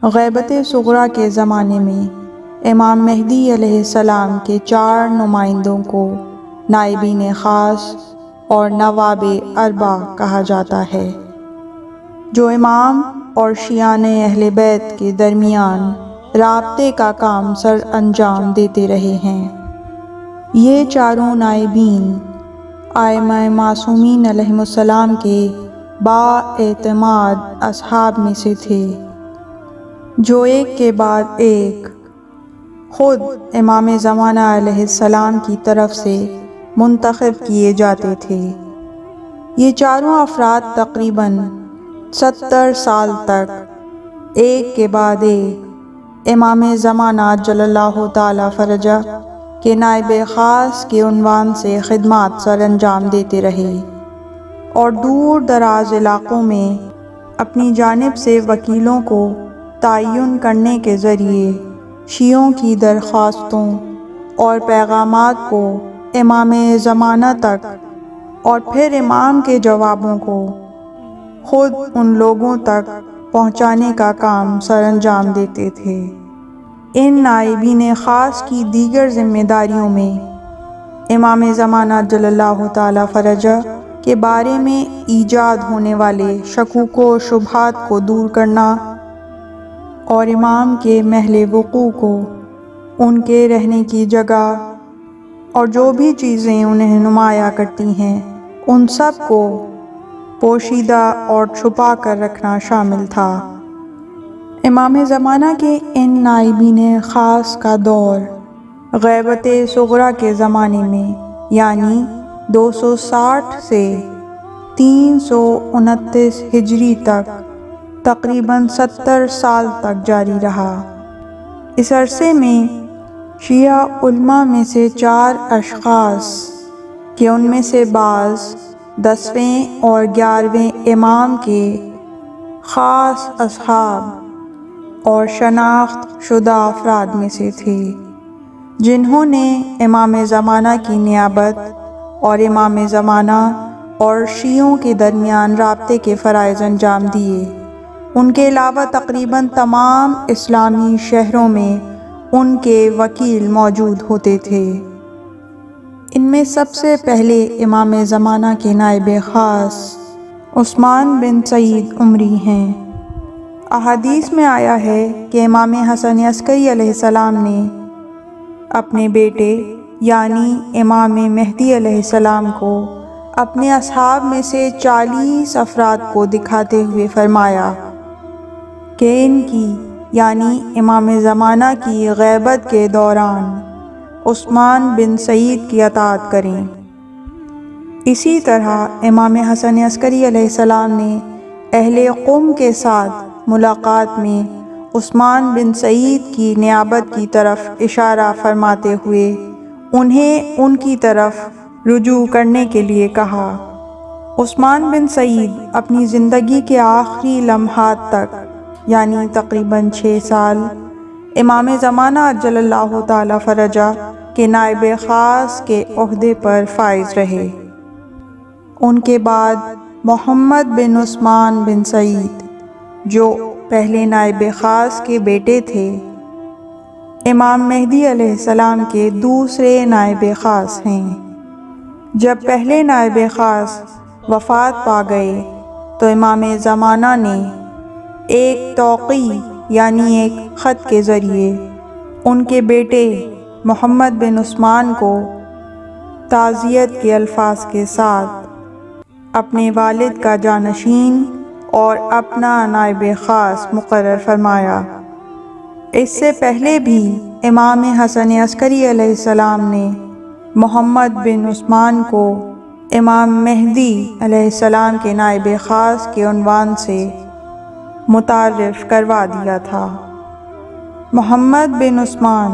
غیبت صغریٰ کے زمانے میں امام مہدی علیہ السلام کے 4 نمائندوں کو نائبین خاص اور نواب اربع کہا جاتا ہے، جو امام اور شیعان اہل بیت کے درمیان رابطے کا کام سر انجام دیتے رہے ہیں۔ یہ چاروں نائبین ائمہ معصومین علیہم السلام کے بااعتماد اصحاب میں سے تھے، جو ایک کے بعد ایک خود امام زمانہ علیہ السلام کی طرف سے منتخب کیے جاتے تھے۔ یہ چاروں افراد تقریباً 70 سال تک ایک کے بعد ایک امام زمانہ جل اللہ تعالی فرجہ کے نائب خاص کے عنوان سے خدمات سر انجام دیتے رہے اور دور دراز علاقوں میں اپنی جانب سے وکیلوں کو تعین کرنے کے ذریعے شیعوں کی درخواستوں اور پیغامات کو امام زمانہ تک اور پھر امام کے جوابوں کو خود ان لوگوں تک پہنچانے کا کام سر انجام دیتے تھے۔ ان نائبین خاص کی دیگر ذمہ داریوں میں امام زمانہ جل اللہ تعالی فرجہ کے بارے میں ایجاد ہونے والے شکوک و شبہات کو دور کرنا اور امام کے محل وقوع کو، ان کے رہنے کی جگہ اور جو بھی چیزیں انہیں نمایاں کرتی ہیں ان سب کو پوشیدہ اور چھپا کر رکھنا شامل تھا۔ امام زمانہ کے ان نائبین خاص کا دور غیبت صغریٰ کے زمانے میں یعنی 260 سے 329 ہجری تک تقریباً 70 سال تک جاری رہا۔ اس عرصے میں شیعہ علماء میں سے 4 اشخاص کہ ان میں سے بعض 10ویں اور 11ویں امام کے خاص اصحاب اور شناخت شدہ افراد میں سے تھے، جنہوں نے امام زمانہ کی نیابت اور امام زمانہ اور شیعوں کے درمیان رابطے کے فرائض انجام دیے۔ ان کے علاوہ تقریباً تمام اسلامی شہروں میں ان کے وکیل موجود ہوتے تھے۔ ان میں سب سے پہلے امام زمانہ کے نائب خاص عثمان بن سعید عمری ہیں۔ احادیث میں آیا ہے کہ امام حسن عسکری علیہ السلام نے اپنے بیٹے یعنی امام مہدی علیہ السلام کو اپنے اصحاب میں سے 40 افراد کو دکھاتے ہوئے فرمایا کہ ان کی یعنی امام زمانہ کی غیبت کے دوران عثمان بن سعید کی اطاعت کریں۔ اسی طرح امام حسن عسکری علیہ السلام نے اہل قم کے ساتھ ملاقات میں عثمان بن سعید کی نیابت کی طرف اشارہ فرماتے ہوئے انہیں ان کی طرف رجوع کرنے کے لیے کہا۔ عثمان بن سعید اپنی زندگی کے آخری لمحات تک یعنی تقریباً 6 سال امام زمانہ جل اللہ تعالی فرجہ کے نائب خاص کے عہدے پر فائز رہے۔ ان کے بعد محمد بن عثمان بن سعید جو پہلے نائب خاص کے بیٹے تھے، امام مہدی علیہ السلام کے دوسرے نائب خاص ہیں۔ جب پہلے نائب خاص وفات پا گئے تو امام زمانہ نے ایک توقیع یعنی ایک خط کے ذریعے ان کے بیٹے محمد بن عثمان کو تعزیت کے الفاظ کے ساتھ اپنے والد کا جانشین اور اپنا نائب خاص مقرر فرمایا۔ اس سے پہلے بھی امام حسن عسکری علیہ السلام نے محمد بن عثمان کو امام مہدی علیہ السلام کے نائب خاص کے عنوان سے متعارف کروا دیا تھا۔ محمد بن عثمان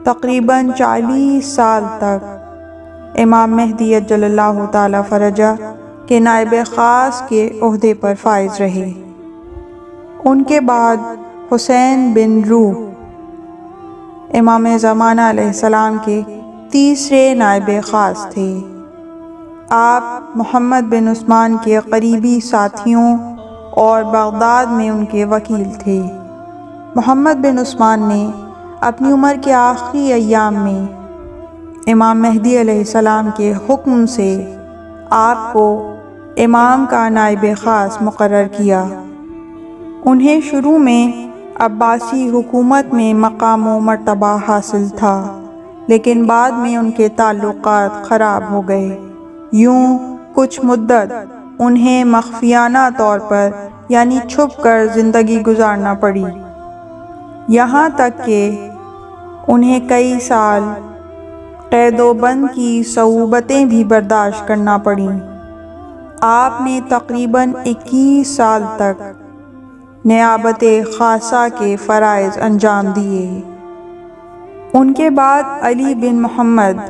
تقریباً 40 سال تک امام مہدی جل اللہ تعالی فرجہ کے نائب خاص کے عہدے پر فائز رہے۔ ان کے بعد حسین بن روح امام زمانہ علیہ السلام کے تیسرے نائب خاص تھے۔ آپ محمد بن عثمان کے قریبی ساتھیوں اور بغداد میں ان کے وکیل تھے۔ محمد بن عثمان نے اپنی عمر کے آخری ایام میں امام مہدی علیہ السلام کے حکم سے آپ کو امام کا نائب خاص مقرر کیا۔ انہیں شروع میں عباسی حکومت میں مقام و مرتبہ حاصل تھا، لیکن بعد میں ان کے تعلقات خراب ہو گئے۔ یوں کچھ مدت انہیں مخفیانہ طور پر یعنی چھپ کر زندگی گزارنا پڑی، یہاں تک کہ انہیں کئی سال قید و بند کی صعوبتیں بھی برداشت کرنا پڑیں۔ آپ نے تقریباً 21 سال تک نیابت خاصہ کے فرائض انجام دیے۔ ان کے بعد علی بن محمد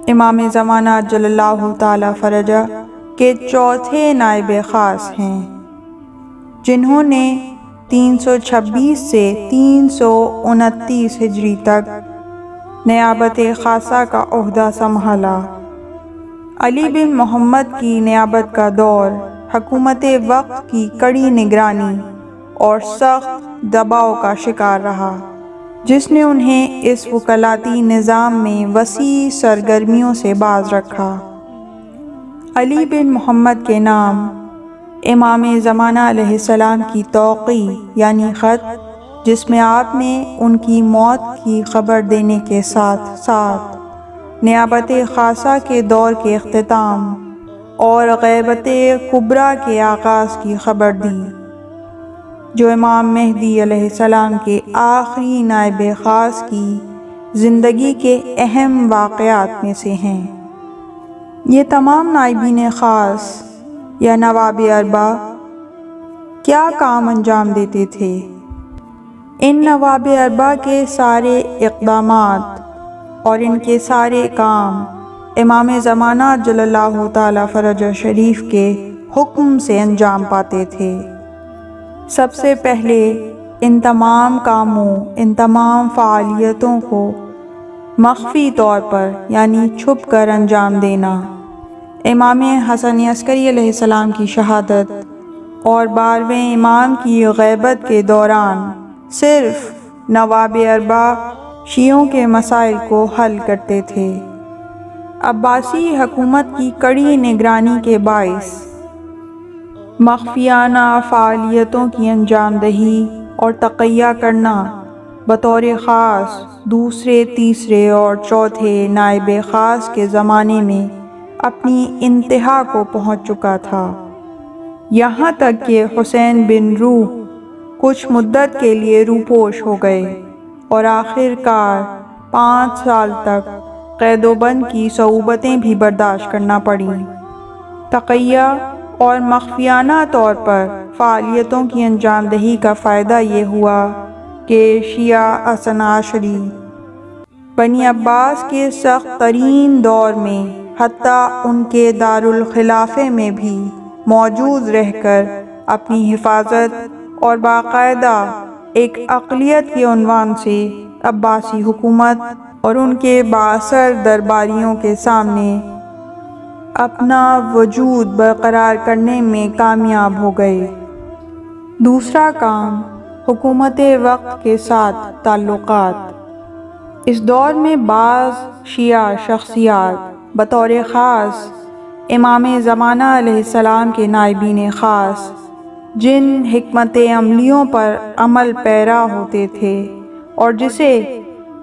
امام زمانہ جل اللہ تعالی فرجہ کے چوتھے نائب خاص ہیں، جنہوں نے 326 سے 329 ہجری تک نیابت خاصہ کا عہدہ سنبھالا۔ علی بن محمد کی نیابت کا دور حکومت وقت کی کڑی نگرانی اور سخت دباؤ کا شکار رہا، جس نے انہیں اس وکلاتی نظام میں وسیع سرگرمیوں سے باز رکھا۔ علی بن محمد کے نام امام زمانہ علیہ السلام کی توقیع یعنی خط، جس میں آپ نے ان کی موت کی خبر دینے کے ساتھ ساتھ نیابت خاصہ کے دور کے اختتام اور غیبت کبریٰ کے آغاز کی خبر دی، جو امام مہدی علیہ السلام کے آخری نائب خاص کی زندگی کے اہم واقعات میں سے ہیں۔ یہ تمام نائبین خاص یا نواب اربع کیا کام انجام دیتے تھے؟ ان نواب اربع کے سارے اقدامات اور ان کے سارے کام امام زمانہ جل اللہ تعالی فرجہ شریف کے حکم سے انجام پاتے تھے۔ سب سے پہلے ان تمام کاموں، ان تمام فعالیتوں کو مخفی طور پر یعنی چھپ کر انجام دینا، امام حسن عسکری علیہ السلام کی شہادت اور 12ویں امام کی غیبت کے دوران صرف نواب اربع شیعوں کے مسائل کو حل کرتے تھے۔ عباسی حکومت کی کڑی نگرانی کے باعث مخفیانہ فعالیتوں کی انجام دہی اور تقیہ کرنا بطور خاص دوسرے، تیسرے اور چوتھے نائب خاص کے زمانے میں اپنی انتہا کو پہنچ چکا تھا، یہاں تک کہ حسین بن روح کچھ مدت کے لیے روپوش ہو گئے اور آخر کار 5 سال تک قید و بند کی صعوبتیں بھی برداشت کرنا پڑیں۔ تقیہ اور مخفیانہ طور پر فعالیتوں کی انجام دہی کا فائدہ یہ ہوا کہ شیعہ اثنا عشری بنی عباس کے سخت ترین دور میں حتیٰ ان کے دارالخلافے میں بھی موجود رہ کر اپنی حفاظت اور باقاعدہ ایک اقلیت کے عنوان سے عباسی حکومت اور ان کے بااثر درباریوں کے سامنے اپنا وجود برقرار کرنے میں کامیاب ہو گئے۔ دوسرا کام حکومت وقت کے ساتھ تعلقات۔ اس دور میں بعض شیعہ شخصیات بطور خاص امام زمانہ علیہ السلام کے نائبین خاص، جن حکمت عملیوں پر عمل پیرا ہوتے تھے اور جسے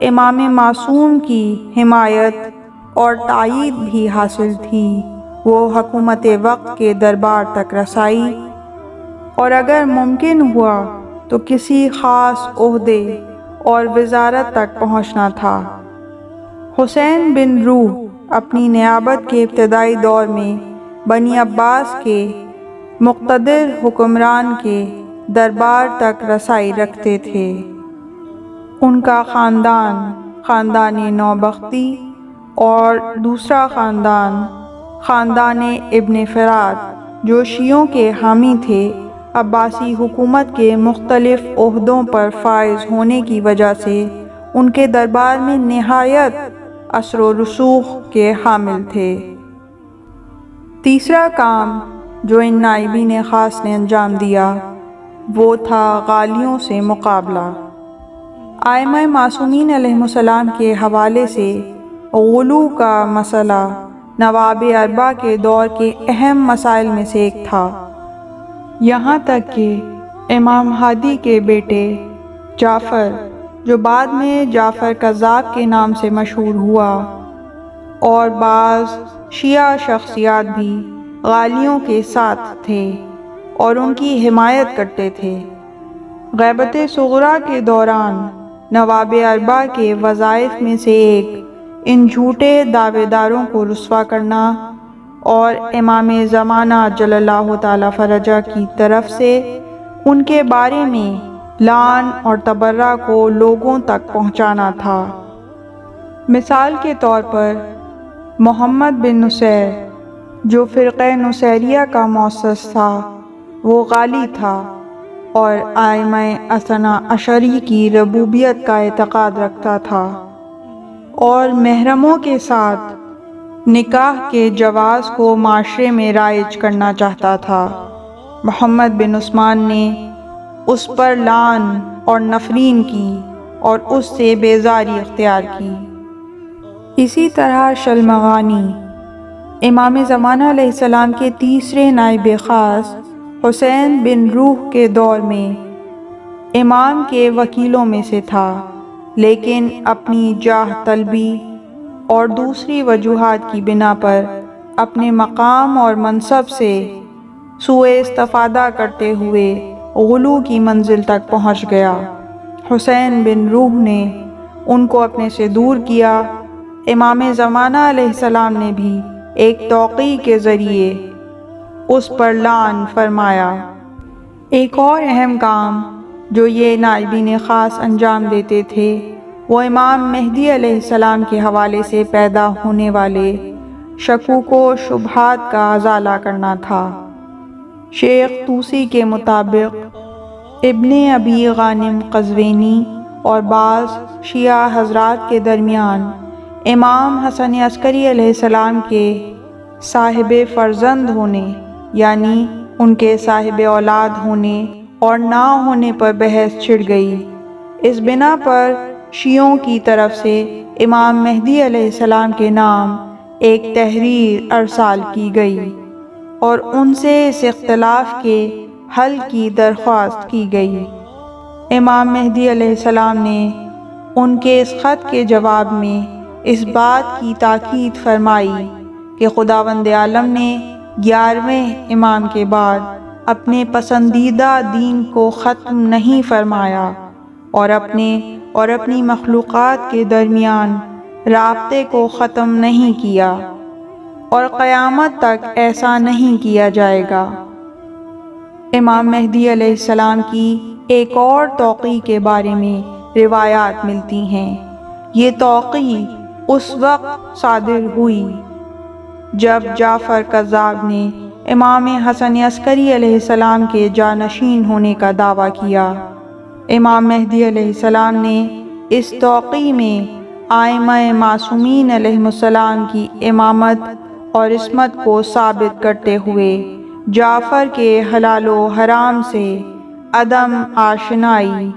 امام معصوم کی حمایت اور تائید بھی حاصل تھی، وہ حکومت وقت کے دربار تک رسائی اور اگر ممکن ہوا تو کسی خاص عہدے اور وزارت تک پہنچنا تھا۔ حسین بن روح اپنی نیابت کے ابتدائی دور میں بنی عباس کے مقتدر حکمران کے دربار تک رسائی رکھتے تھے۔ ان کا خاندان نوبختی اور دوسرا خاندان ابن فرات، جو شیعوں کے حامی تھے، عباسی حکومت کے مختلف عہدوں پر فائز ہونے کی وجہ سے ان کے دربار میں نہایت اثر و رسوخ کے حامل تھے۔ تیسرا کام جو ان نائبین خاص نے انجام دیا وہ تھا غالیوں سے مقابلہ۔ ائمہ معصومین علیہم السلام کے حوالے سے غلو کا مسئلہ نواب اربعہ کے دور کے اہم مسائل میں سے ایک تھا، یہاں تک کہ امام ہادی کے بیٹے جعفر، جو بعد میں جعفر کذاب کے نام سے مشہور ہوا، اور بعض شیعہ شخصیات بھی غالیوں کے ساتھ تھے اور ان کی حمایت کرتے تھے۔ غیبت صغریٰ کے دوران نواب اربعہ کے وظائف میں سے ایک ان جھوٹے دعوے داروں کو رسوا کرنا اور امام زمانہ جل اللہ تعالی فرجہ کی طرف سے ان کے بارے میں لعن اور تبرہ کو لوگوں تک پہنچانا تھا۔ مثال کے طور پر محمد بن نصیر، جو فرقہ نصیریہ کا مؤسس تھا، وہ غالی تھا اور ائمہ اثنا عشری کی ربوبیت کا اعتقاد رکھتا تھا اور محرموں کے ساتھ نکاح کے جواز کو معاشرے میں رائج کرنا چاہتا تھا۔ محمد بن عثمان نے اس پر لعن اور نفرین کی اور اس سے بیزاری اختیار کی۔ اسی طرح شلمغانی، امام زمانہ علیہ السلام کے تیسرے نائب خاص حسین بن روح کے دور میں امام کے وکیلوں میں سے تھا، لیکن اپنی جاہ طلبی اور دوسری وجوہات کی بنا پر اپنے مقام اور منصب سے سوء استفادہ کرتے ہوئے غلو کی منزل تک پہنچ گیا۔ حسین بن روح نے ان کو اپنے سے دور کیا۔ امام زمانہ علیہ السلام نے بھی ایک توقیع کے ذریعے اس پر لعن فرمایا۔ ایک اور اہم کام جو یہ نائبین خاص انجام دیتے تھے وہ امام مہدی علیہ السلام کے حوالے سے پیدا ہونے والے شکوک و شبہات کا ازالہ کرنا تھا۔ شیخ طوسی کے مطابق ابن ابی غانم قزوینی اور بعض شیعہ حضرات کے درمیان امام حسن عسکری علیہ السلام کے صاحب فرزند ہونے، یعنی ان کے صاحب اولاد ہونے اور نہ ہونے پر بحث چھڑ گئی۔ اس بنا پر شیعوں کی طرف سے امام مہدی علیہ السلام کے نام ایک تحریر ارسال کی گئی اور ان سے اس اختلاف کے حل کی درخواست کی گئی۔ امام مہدی علیہ السلام نے ان کے اس خط کے جواب میں اس بات کی تاکید فرمائی کہ خداوند عالم نے 11ویں امام کے بعد اپنے پسندیدہ دین کو ختم نہیں فرمایا اور اپنی مخلوقات کے درمیان رابطے کو ختم نہیں کیا اور قیامت تک ایسا نہیں کیا جائے گا۔ امام مہدی علیہ السلام کی ایک اور توقیع کے بارے میں روایات ملتی ہیں۔ یہ توقیع اس وقت صادر ہوئی جب جعفر کذاب نے امام حسن عسکری علیہ السلام کے جانشین ہونے کا دعویٰ کیا۔ امام مہدی علیہ السلام نے اس توقیع میں ائمہ معصومین علیہم السلام کی امامت اور عصمت کو ثابت کرتے ہوئے جعفر کے حلال و حرام سے عدم آشنائی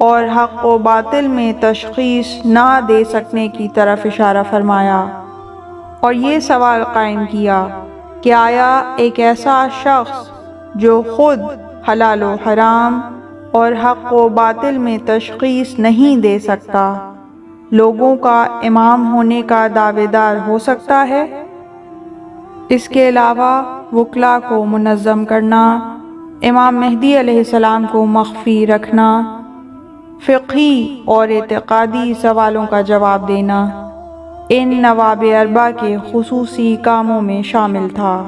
اور حق و باطل میں تشخیص نہ دے سکنے کی طرف اشارہ فرمایا اور یہ سوال قائم کیا کہ آیا ایک ایسا شخص جو خود حلال و حرام اور حق و باطل میں تشخیص نہیں دے سکتا، لوگوں کا امام ہونے کا دعوے دار ہو سکتا ہے؟ اس کے علاوہ وکلا کو منظم کرنا، امام مہدی علیہ السلام کو مخفی رکھنا، فقہی اور اعتقادی سوالوں کا جواب دینا ان نواب اربعہ کے خصوصی کاموں میں شامل تھا۔